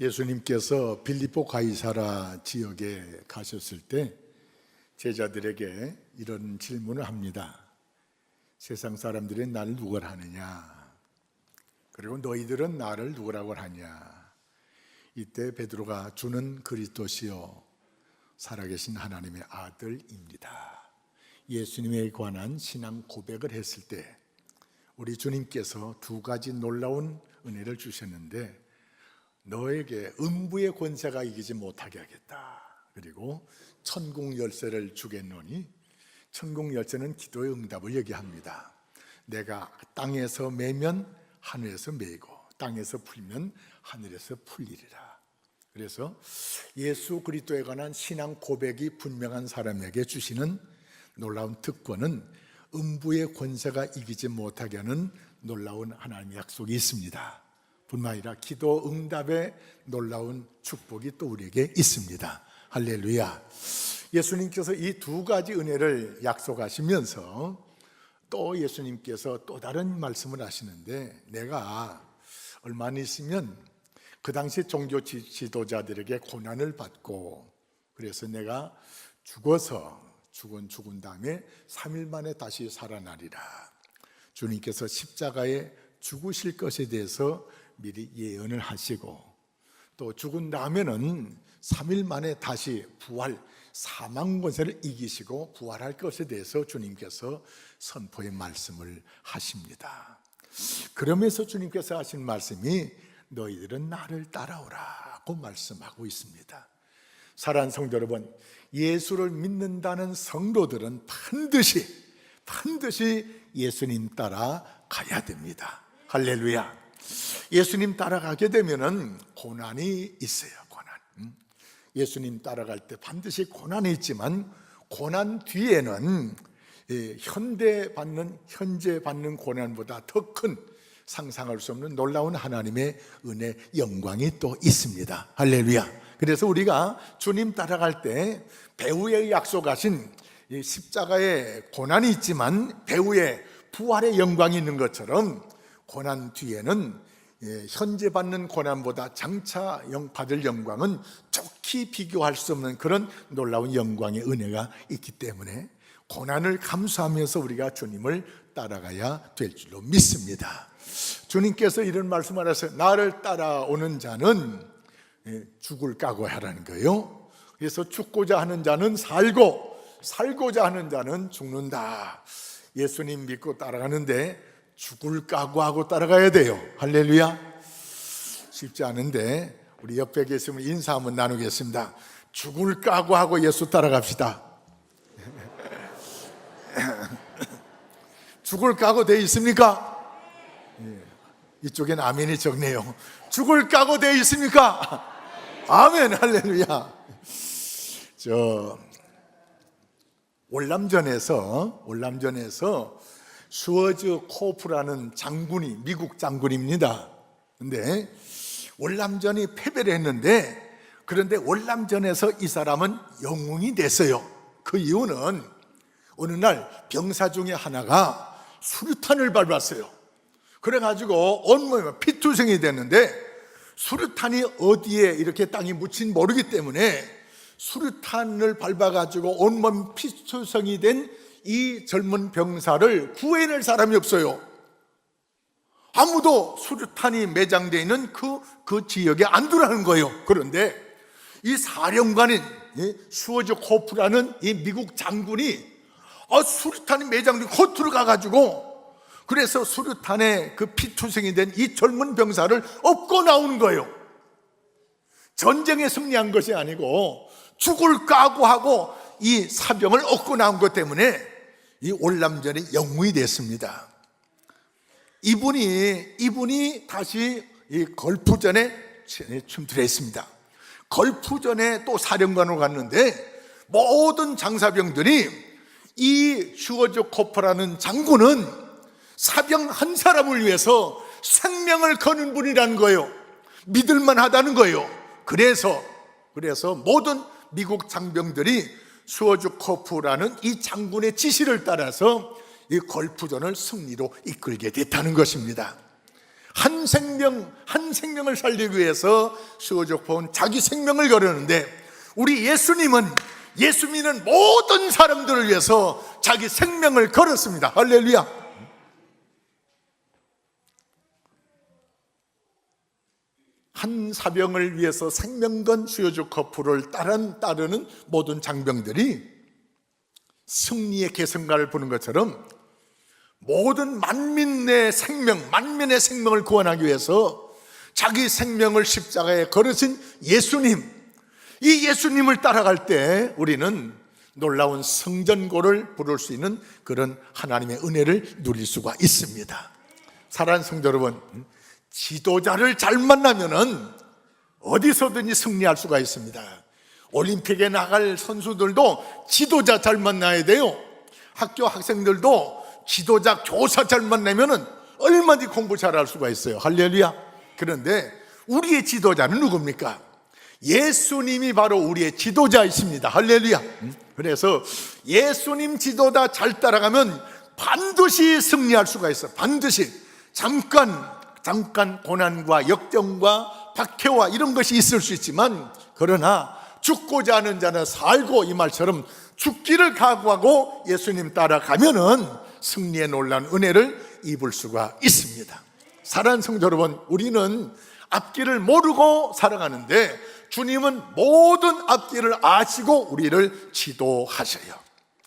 예수님께서 빌립보 가이사라 지역에 가셨을 때 제자들에게 이런 질문을 합니다. 세상 사람들이 나를 누구라 하느냐? 그리고 너희들은 나를 누구라고 하냐? 이때 베드로가 주는 그리스도시요 살아계신 하나님의 아들입니다. 예수님에 관한 신앙 고백을 했을 때 우리 주님께서 두 가지 놀라운 은혜를 주셨는데, 너에게 음부의 권세가 이기지 못하게 하겠다. 그리고 천국 열쇠를 주겠노니, 천국 열쇠는 기도의 응답을 얘기합니다. 내가 땅에서 매면 하늘에서 매고 땅에서 풀면 하늘에서 풀리리라. 그래서 예수 그리스도에 관한 신앙 고백이 분명한 사람에게 주시는 놀라운 특권은 음부의 권세가 이기지 못하게 하는 놀라운 하나님의 약속이 있습니다. 뿐만 아니라 기도 응답의 놀라운 축복이 또 우리에게 있습니다. 할렐루야. 예수님께서 이 두 가지 은혜를 약속하시면서 또 예수님께서 또 다른 말씀을 하시는데, 내가 얼마 있으면 그 당시 종교 지도자들에게 고난을 받고, 그래서 내가 죽은 다음에 3일 만에 다시 살아나리라. 주님께서 십자가에 죽으실 것에 대해서 미리 예언을 하시고, 또 죽은 다음에는 3일 만에 다시 부활, 사망 권세를 이기시고 부활할 것에 대해서 주님께서 선포의 말씀을 하십니다. 그러면서 주님께서 하신 말씀이 너희들은 나를 따라오라고 말씀하고 있습니다. 사랑하는 성도 여러분, 예수를 믿는다는 성도들은 반드시 예수님 따라 가야 됩니다. 할렐루야. 예수님 따라가게 되면은 고난이 있어요. 고난. 예수님 따라갈 때 반드시 고난이 있지만, 고난 뒤에는 현재 받는 고난보다 더 큰, 상상할 수 없는 놀라운 하나님의 은혜, 영광이 또 있습니다. 할렐루야. 그래서 우리가 주님 따라갈 때 배후에 약속하신 십자가의 고난이 있지만 배후에 부활의 영광이 있는 것처럼, 고난 뒤에는 현재 받는 고난보다 장차 받을 영광은 좋게 비교할 수 없는 그런 놀라운 영광의 은혜가 있기 때문에 고난을 감수하면서 우리가 주님을 따라가야 될 줄로 믿습니다. 주님께서 이런 말씀을 하셔서 나를 따라오는 자는 죽을 각오하라는 거예요. 그래서 죽고자 하는 자는 살고자 하는 자는 죽는다. 예수님 믿고 따라가는데 죽을 각오하고 따라가야 돼요. 할렐루야. 쉽지 않은데 우리 옆에 계시면 인사 한번 나누겠습니다. 죽을 각오하고 예수 따라갑시다. 죽을 각오 돼 있습니까? 이쪽엔 아멘이 적네요. 죽을 각오 돼 있습니까? 아멘. 할렐루야. 월남전에서 슈어즈 코프라는 장군이, 미국 장군입니다. 근데 월남전이 패배를 했는데, 그런데 월남전에서 이 사람은 영웅이 됐어요. 그 이유는 어느 날 병사 중에 하나가 수류탄을 밟았어요. 그래가지고 온몸에 피투성이 됐는데, 수류탄이 어디에 이렇게 땅이 묻힌 모르기 때문에 수류탄을 밟아가지고 온몸 피투성이 된 이 젊은 병사를 구해낼 사람이 없어요. 아무도 수류탄이 매장되어 있는 그 지역에 안 들어가는 거예요. 그런데 이 사령관인 슈어즈 코프라는 이 미국 장군이 수류탄이 매장되어 곧 들어가가지고, 그래서 수류탄에 그 피투성이 된 이 젊은 병사를 업고 나오는 거예요. 전쟁에 승리한 것이 아니고 죽을 각오하고 이 사병을 업고 나온 것 때문에 이 월남전의 영웅이 됐습니다. 이분이 다시 이 걸프전에 춤틀했습니다. 걸프전에 또 사령관으로 갔는데, 모든 장사병들이 이 슈어즈 코프라는 장군은 사병 한 사람을 위해서 생명을 거는 분이라는 거예요. 믿을만 하다는 거예요. 그래서 모든 미국 장병들이 슈어즈 코프라는 이 장군의 지시를 따라서 이 걸프전을 승리로 이끌게 됐다는 것입니다. 한 생명을 살리기 위해서 수어적본 자기 생명을 걸었는데, 우리 예수님은 예수 믿는 모든 사람들을 위해서 자기 생명을 걸었습니다. 할렐루야. 한 사병을 위해서 생명 건 수요적 커플을 따르는 모든 장병들이 승리의 계승가를 부는 것처럼 모든 만민의 생명을 구원하기 위해서 자기 생명을 십자가에 걸으신 예수님, 이 예수님을 따라갈 때 우리는 놀라운 성전고를 부를 수 있는 그런 하나님의 은혜를 누릴 수가 있습니다. 사랑하는 성도 여러분, 지도자를 잘 만나면은 어디서든지 승리할 수가 있습니다. 올림픽에 나갈 선수들도 지도자 잘 만나야 돼요. 학교 학생들도 지도자 교사 잘 만나면은 얼마든지 공부 잘할 수가 있어요. 할렐루야. 그런데 우리의 지도자는 누굽니까? 예수님이 바로 우리의 지도자이십니다. 할렐루야. 그래서 예수님 지도자 잘 따라가면 반드시 승리할 수가 있어요. 반드시. 잠깐 고난과 역정과 박해와 이런 것이 있을 수 있지만, 그러나 죽고자 하는 자는 살고, 이 말처럼 죽기를 각오하고 예수님 따라가면은 승리의 놀라운 은혜를 입을 수가 있습니다. 사랑하는 성도 여러분, 우리는 앞길을 모르고 살아가는데 주님은 모든 앞길을 아시고 우리를 지도하셔요.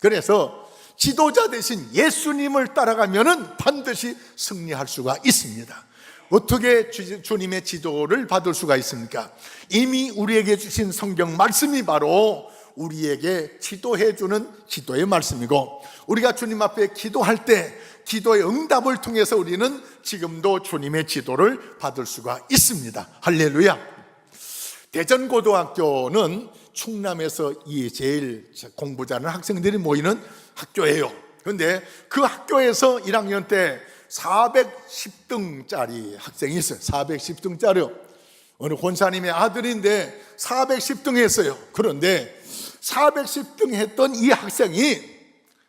그래서 지도자 대신 예수님을 따라가면은 반드시 승리할 수가 있습니다. 어떻게 주님의 지도를 받을 수가 있습니까? 이미 우리에게 주신 성경 말씀이 바로 우리에게 지도해주는 지도의 말씀이고, 우리가 주님 앞에 기도할 때 기도의 응답을 통해서 우리는 지금도 주님의 지도를 받을 수가 있습니다. 할렐루야. 대전고등학교는 충남에서 제일 공부 잘하는 학생들이 모이는 학교예요. 그런데 그 학교에서 1학년 때 410등짜리 학생이 있어요. 410등짜리요. 어느 권사님의 아들인데 410등 했어요. 그런데 410등 했던 이 학생이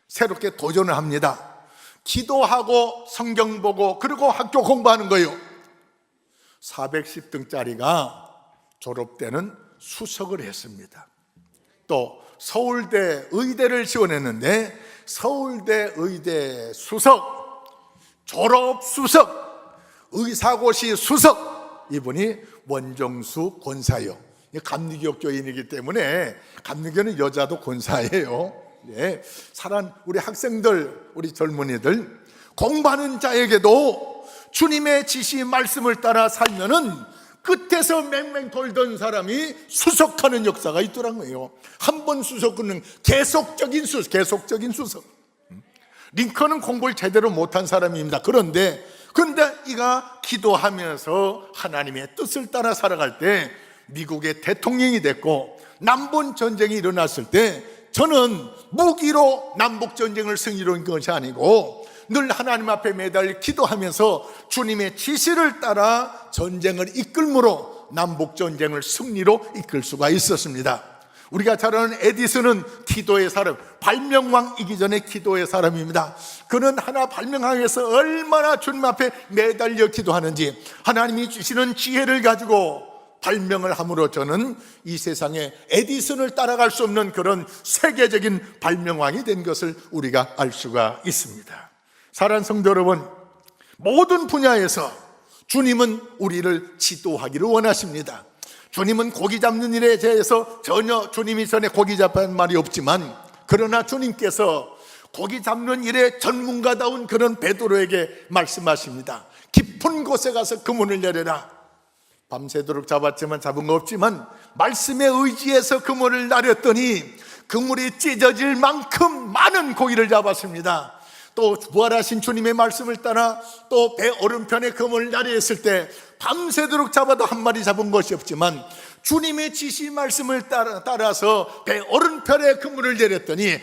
새롭게 도전을 합니다. 기도하고 성경 보고 그리고 학교 공부하는 거예요. 410등짜리가 졸업 때는 수석을 했습니다. 또 서울대 의대를 지원했는데 서울대 의대 수석, 졸업 수석, 의사고시 수석, 이분이 원정수 권사요. 감리교 교인이기 때문에, 감리교는 여자도 권사예요. 네. 사랑하는 우리 학생들, 우리 젊은이들, 공부하는 자에게도 주님의 지시 말씀을 따라 살면은 끝에서 맹맹 돌던 사람이 수석하는 역사가 있더란 거예요. 한 번 수석은 계속적인 수석. 링컨은 공부를 제대로 못한 사람입니다. 그런데 이가 기도하면서 하나님의 뜻을 따라 살아갈 때 미국의 대통령이 됐고, 남북 전쟁이 일어났을 때 저는 무기로 남북 전쟁을 승리로 한 것이 아니고 늘 하나님 앞에 매달 기도하면서 주님의 지시를 따라 전쟁을 이끌므로 남북 전쟁을 승리로 이끌 수가 있었습니다. 우리가 잘 아는 에디슨은 기도의 사람, 발명왕이기 전에 기도의 사람입니다. 그는 하나 발명하기 위해서 얼마나 주님 앞에 매달려 기도하는지, 하나님이 주시는 지혜를 가지고 발명을 함으로 저는 이 세상에 에디슨을 따라갈 수 없는 그런 세계적인 발명왕이 된 것을 우리가 알 수가 있습니다. 사랑하는 성도 여러분, 모든 분야에서 주님은 우리를 지도하기를 원하십니다. 주님은 고기 잡는 일에 대해서 전혀 주님이 전에 고기 잡는 말이 없지만, 그러나 주님께서 고기 잡는 일에 전문가다운 그런 베드로에게 말씀하십니다. 깊은 곳에 가서 그물을 내려라. 밤새도록 잡았지만 잡은 거 없지만 말씀에 의지해서 그물을 내렸더니 그물이 찢어질 만큼 많은 고기를 잡았습니다. 또 부활하신 주님의 말씀을 따라 또 배 오른편에 그물을 내렸을 때 밤새도록 잡아도 한 마리 잡은 것이 없지만 주님의 지시 말씀을 따라서 배 오른편에 그물을 내렸더니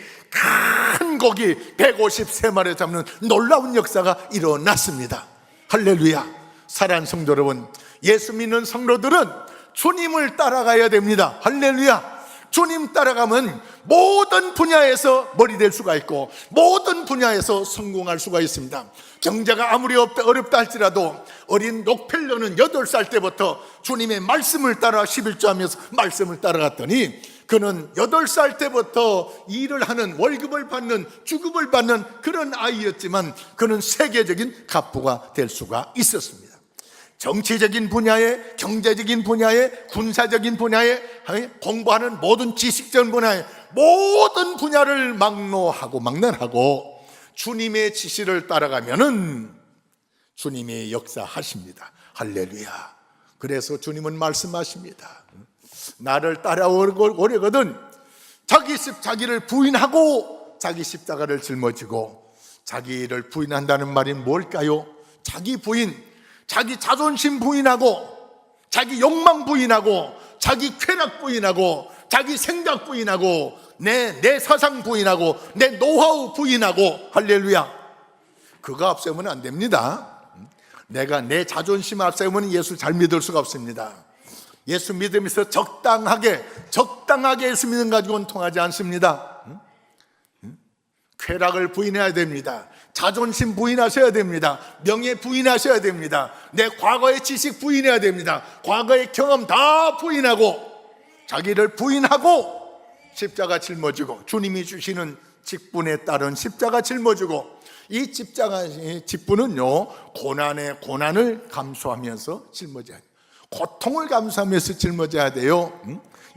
큰 고기 153마리 잡는 놀라운 역사가 일어났습니다. 할렐루야. 사랑하는 성도 여러분, 예수 믿는 성도들은 주님을 따라가야 됩니다. 할렐루야. 주님 따라가면 모든 분야에서 머리 될 수가 있고 모든 분야에서 성공할 수가 있습니다. 경제가 아무리 어렵다 할지라도 어린 록펠러는 8살 때부터 주님의 말씀을 따라 11조하면서 말씀을 따라갔더니 그는 8살 때부터 일을 하는, 월급을 받는, 주급을 받는 그런 아이였지만 그는 세계적인 갑부가 될 수가 있었습니다. 정치적인 분야에, 경제적인 분야에, 군사적인 분야에, 공부하는 모든 지식적인 분야에 모든 분야를 막론하고 주님의 지시를 따라가면은 주님이 역사하십니다. 할렐루야. 그래서 주님은 말씀하십니다. 나를 따라오려거든 자기를 부인하고 자기 십자가를 짊어지고, 자기를 부인한다는 말이 뭘까요? 자기 부인, 자기 자존심 부인하고, 자기 욕망 부인하고, 자기 쾌락 부인하고, 자기 생각 부인하고, 내 사상 부인하고, 내 노하우 부인하고. 할렐루야. 그거 앞세우면 안 됩니다. 내가 내 자존심 앞세우면 예수 잘 믿을 수가 없습니다. 예수 믿으면서 적당하게 예수 믿음 가지고는 통하지 않습니다. 쾌락을 부인해야 됩니다. 자존심 부인하셔야 됩니다. 명예 부인하셔야 됩니다. 내 과거의 지식 부인해야 됩니다. 과거의 경험 다 부인하고, 자기를 부인하고 십자가 짊어지고, 주님이 주시는 직분에 따른 십자가 짊어지고, 이 직분은요, 고난을 감수하면서 짊어져야 돼요. 고통을 감수하면서 짊어져야 돼요.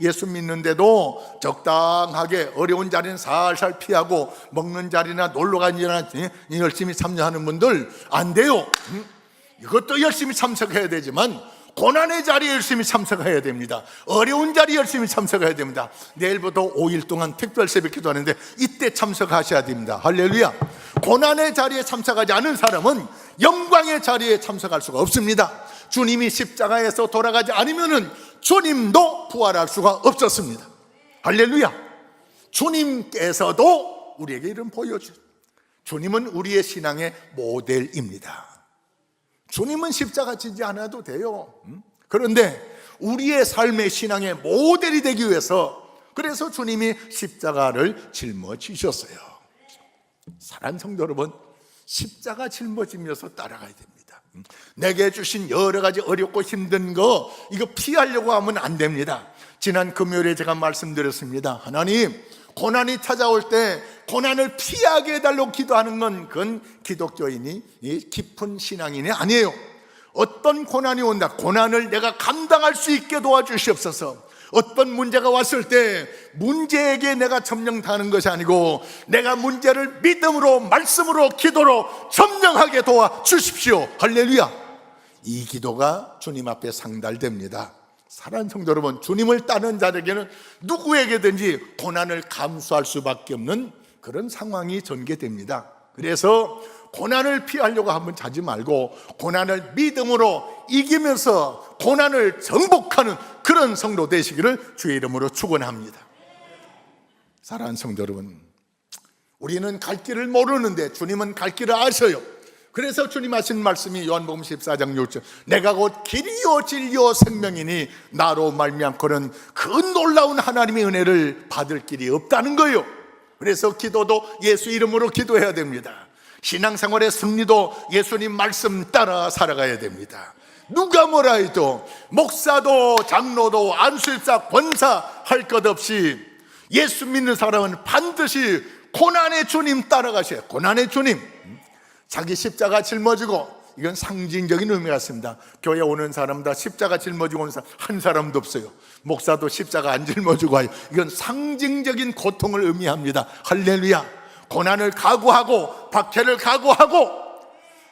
예수 믿는데도 적당하게 어려운 자리는 살살 피하고, 먹는 자리나 놀러 가는 자리나 열심히 참여하는 분들 안 돼요. 이것도 열심히 참석해야 되지만 고난의 자리에 열심히 참석해야 됩니다. 어려운 자리에 열심히 참석해야 됩니다. 내일부터 5일 동안 특별 새벽 기도하는데 이때 참석하셔야 됩니다. 할렐루야. 고난의 자리에 참석하지 않은 사람은 영광의 자리에 참석할 수가 없습니다. 주님이 십자가에서 돌아가지 않으면은 주님도 부활할 수가 없었습니다. 할렐루야. 주님께서도 우리에게 이런 보여주세요. 주님은 우리의 신앙의 모델입니다. 주님은 십자가 지지 않아도 돼요. 그런데 우리의 삶의 신앙의 모델이 되기 위해서, 그래서 주님이 십자가를 짊어지셨어요. 사랑하는 성도 여러분, 십자가 짊어지면서 따라가야 됩니다. 내게 주신 여러 가지 어렵고 힘든 거, 이거 피하려고 하면 안 됩니다. 지난 금요일에 제가 말씀드렸습니다. 하나님, 고난이 찾아올 때 고난을 피하게 해달라고 기도하는 건 그건 기독교인이 깊은 신앙인이 아니에요. 어떤 고난이 온다, 고난을 내가 감당할 수 있게 도와주시옵소서. 어떤 문제가 왔을 때 문제에게 내가 점령하는 것이 아니고 내가 문제를 믿음으로, 말씀으로, 기도로 점령하게 도와주십시오. 할렐루야. 이 기도가 주님 앞에 상달됩니다. 사랑하는 성도 여러분, 주님을 따르는 자에게는 누구에게든지 고난을 감수할 수밖에 없는 그런 상황이 전개됩니다. 그래서 고난을 피하려고 한번 하지 말고 고난을 믿음으로 이기면서 고난을 정복하는 그런 성도 되시기를 주의 이름으로 축원합니다. 사랑하는 성도 여러분, 우리는 갈 길을 모르는데 주님은 갈 길을 아셔요. 그래서 주님 하신 말씀이 요한복음 14장 6절, 내가 곧 길이요 진리요 생명이니 나로 말미암고는 그 놀라운 하나님의 은혜를 받을 길이 없다는 거예요. 그래서 기도도 예수 이름으로 기도해야 됩니다. 신앙생활의 승리도 예수님 말씀 따라 살아가야 됩니다. 누가 뭐라 해도 목사도 장로도 안수입사 권사 할 것 없이 예수 믿는 사람은 반드시 고난의 주님 따라가셔야. 고난의 주님, 자기 십자가 짊어지고, 이건 상징적인 의미가 있습니다. 교회 오는 사람 다 십자가 짊어지고 오는 사람 한 사람도 없어요. 목사도 십자가 안 짊어지고 와요. 이건 상징적인 고통을 의미합니다. 할렐루야. 고난을 각오하고, 박해를 각오하고,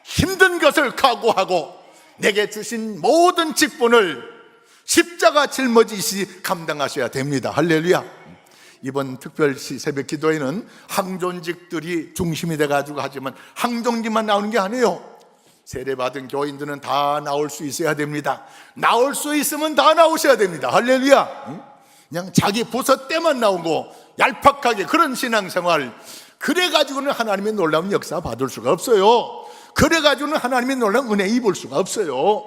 힘든 것을 각오하고, 내게 주신 모든 직분을 십자가 짊어지시 감당하셔야 됩니다. 할렐루야. 이번 특별 새벽 기도에는 항존직들이 중심이 돼가지고 하지만 항존직만 나오는 게 아니에요. 세례받은 교인들은 다 나올 수 있어야 됩니다. 나올 수 있으면 다 나오셔야 됩니다. 할렐루야. 그냥 자기 부서 때만 나오고 얄팍하게 그런 신앙생활, 그래가지고는 하나님의 놀라운 역사 받을 수가 없어요. 그래가지고는 하나님의 놀라운 은혜 입을 수가 없어요.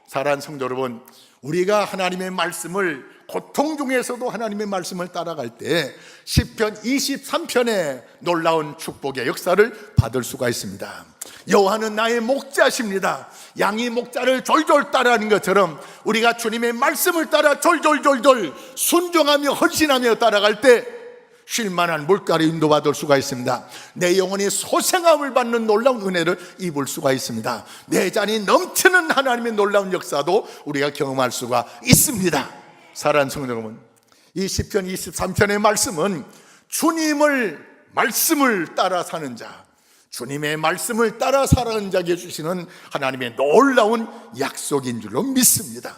사랑하는 성도 여러분, 우리가 하나님의 말씀을 고통 중에서도 하나님의 말씀을 따라갈 때 시편 23편의 놀라운 축복의 역사를 받을 수가 있습니다. 여호와는 나의 목자십니다. 양이 목자를 졸졸 따라하는 것처럼 우리가 주님의 말씀을 따라 졸졸졸졸 순종하며 헌신하며 따라갈 때 쉴만한 물가를 인도받을 수가 있습니다. 내 영혼이 소생함을 받는 놀라운 은혜를 입을 수가 있습니다. 내 잔이 넘치는 하나님의 놀라운 역사도 우리가 경험할 수가 있습니다. 사랑하는 성도 여러분, 이 시편 23편의 말씀은 주님을 말씀을 따라 사는 자, 주님의 말씀을 따라 살아가는 자에게 주시는 하나님의 놀라운 약속인 줄로 믿습니다.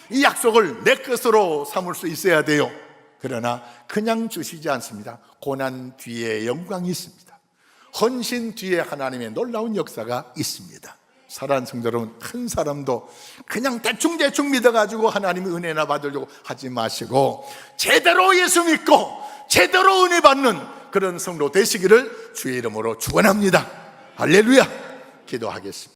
이 약속을 내 것으로 삼을 수 있어야 돼요. 그러나 그냥 주시지 않습니다. 고난 뒤에 영광이 있습니다. 헌신 뒤에 하나님의 놀라운 역사가 있습니다. 사랑하는 성도 여러분, 큰 사람도 그냥 대충 믿어가지고 하나님의 은혜나 받으려고 하지 마시고 제대로 예수 믿고 제대로 은혜 받는 그런 성도 되시기를 주의 이름으로 축원합니다. 할렐루야. 기도하겠습니다.